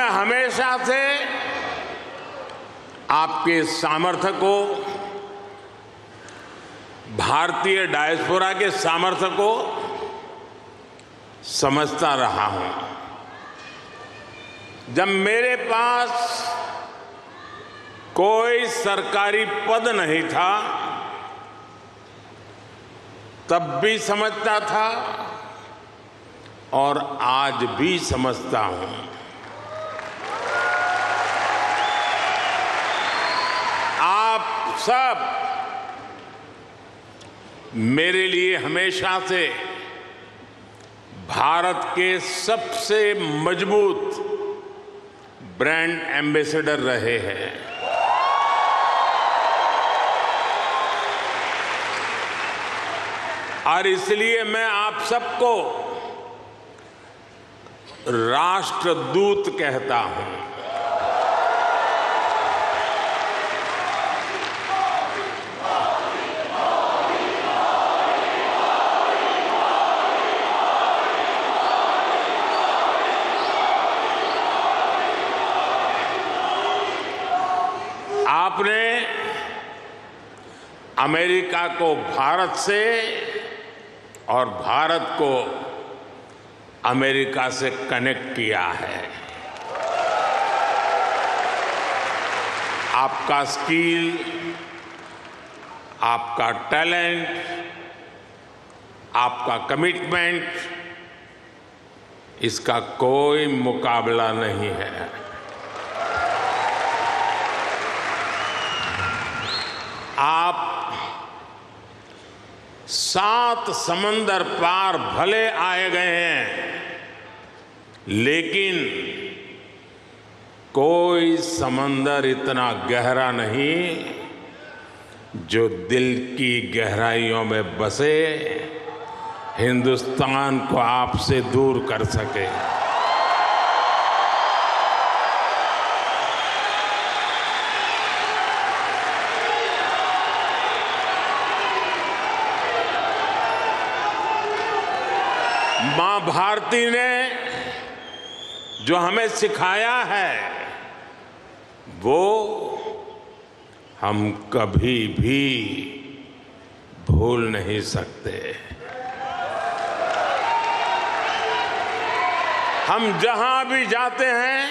मैं हमेशा से आपके सामर्थ्य को, भारतीय डायस्पोरा के सामर्थ्य को समझता रहा हूं। जब मेरे पास कोई सरकारी पद नहीं था तब भी समझता था और आज भी समझता हूं। आप सब मेरे लिए हमेशा से भारत के सबसे मजबूत ब्रांड एम्बेसडर रहे हैं। और इसलिए मैं आप सबको राष्ट्रदूत कहता हूं। आपने अमेरिका को भारत से और भारत को अमेरिका से कनेक्ट किया है। आपका स्किल, आपका टैलेंट, आपका कमिटमेंट, इसका कोई मुकाबला नहीं है। आप 7 समंदर पार भले आए गए हैं, लेकिन कोई समंदर इतना गहरा नहीं जो दिल की गहराइयों में बसे हिंदुस्तान को आपसे दूर कर सके। मां भारती ने जो हमें सिखाया है वो हम कभी भी भूल नहीं सकते। हम जहां भी जाते हैं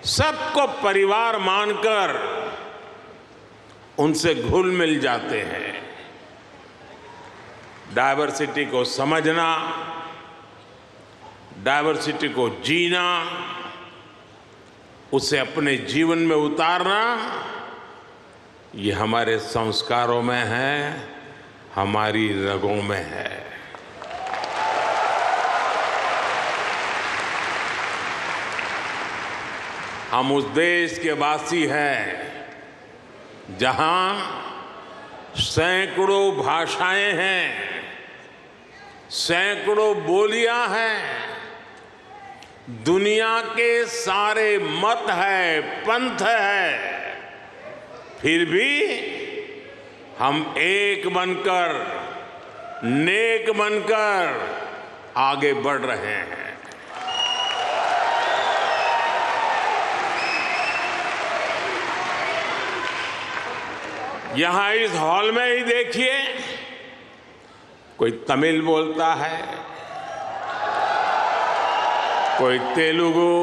सबको परिवार मानकर उनसे घुल मिल जाते हैं। डायवर्सिटी को समझना, डायवर्सिटी को जीना, उसे अपने जीवन में उतारना, ये हमारे संस्कारों में है, हमारी रगों में है। हम उस देश के वासी हैं जहां सैकड़ों भाषाएं हैं, सैकड़ों बोलियां हैं, दुनिया के सारे मत है, पंथ है, फिर भी हम एक बनकर, नेक बनकर आगे बढ़ रहे हैं। यहां इस हॉल में ही देखिए, कोई तमिल बोलता है, कोई तेलुगु,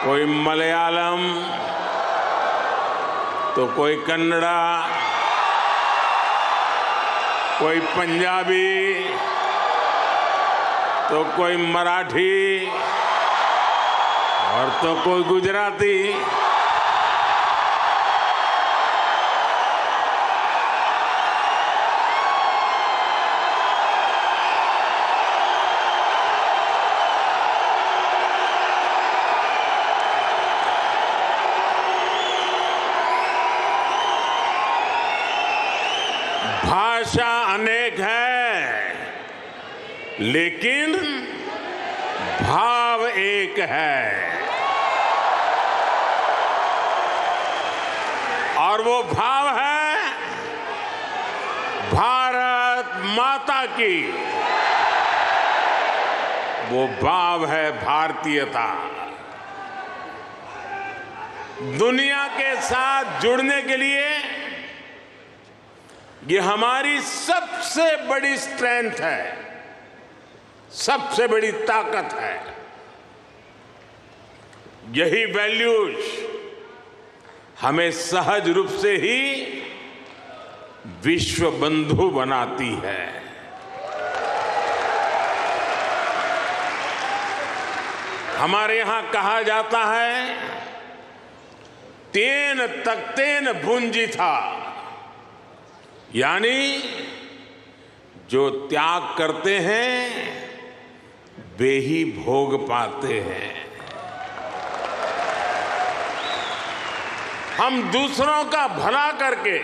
कोई मलयालम, तो कोई कन्नड़ा, कोई पंजाबी, तो कोई मराठी और तो कोई गुजराती। भाषा अनेक है, लेकिन भाव एक है, और वो भाव है भारत माता की। वो भाव है भारतीयता। दुनिया के साथ जुड़ने के लिए ये हमारी सबसे बड़ी स्ट्रेंथ है, सबसे बड़ी ताकत है। यही वैल्यूज हमें सहज रूप से ही विश्व बंधु बनाती है। हमारे यहां कहा जाता है, तेन तख्तेन भुंजी था, यानी जो त्याग करते हैं वे ही भोग पाते हैं। हम दूसरों का भला करके,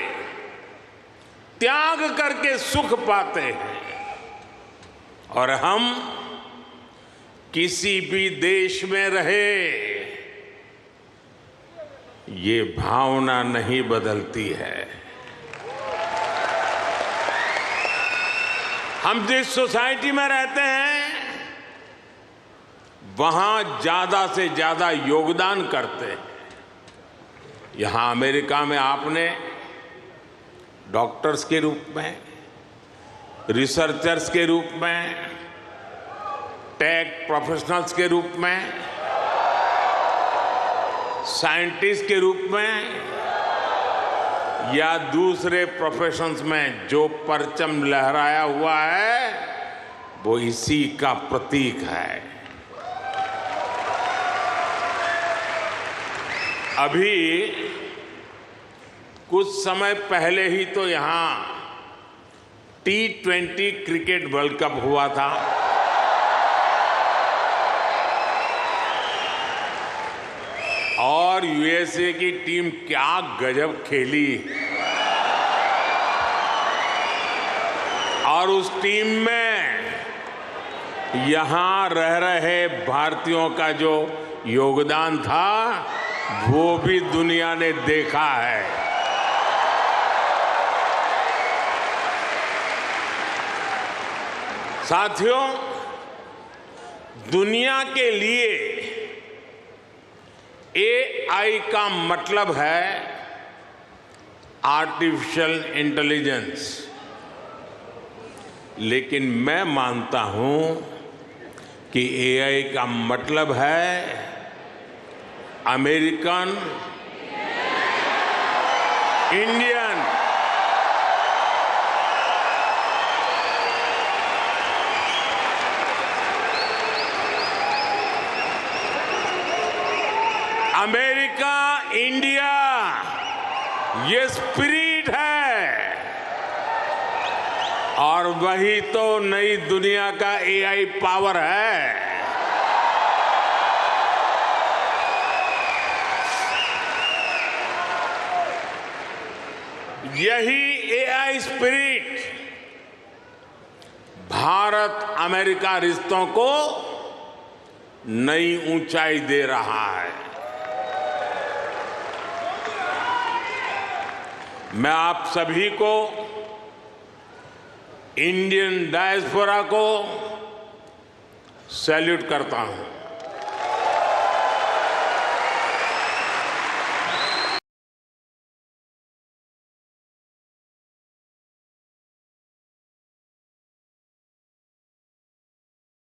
त्याग करके सुख पाते हैं, और हम किसी भी देश में रहे ये भावना नहीं बदलती है। हम जिस सोसाइटी में रहते हैं वहां ज्यादा से ज्यादा योगदान करते हैं। यहां अमेरिका में आपने डॉक्टर्स के रूप में, रिसर्चर्स के रूप में, टेक प्रोफेशनल्स के रूप में, साइंटिस्ट के रूप में या दूसरे प्रोफेशंस में जो परचम लहराया हुआ है वो इसी का प्रतीक है। अभी कुछ समय पहले ही तो यहां T20 क्रिकेट वर्ल्ड कप हुआ था। और यूएसए की टीम क्या गजब खेली, और उस टीम में यहां रह रहे भारतीयों का जो योगदान था वो भी दुनिया ने देखा है। साथियों, दुनिया के लिए AI का मतलब है आर्टिफिशियल इंटेलिजेंस, लेकिन मैं मानता हूं कि AI का मतलब है अमेरिकन इंडियन अमेरिका इंडिया, ये स्पिरिट है, और वही तो नई दुनिया का AI पावर है। यही AI स्पिरिट भारत अमेरिका रिश्तों को नई ऊंचाई दे रहा है। मैं आप सभी को, इंडियन डायस्पोरा को सैल्यूट करता हूं।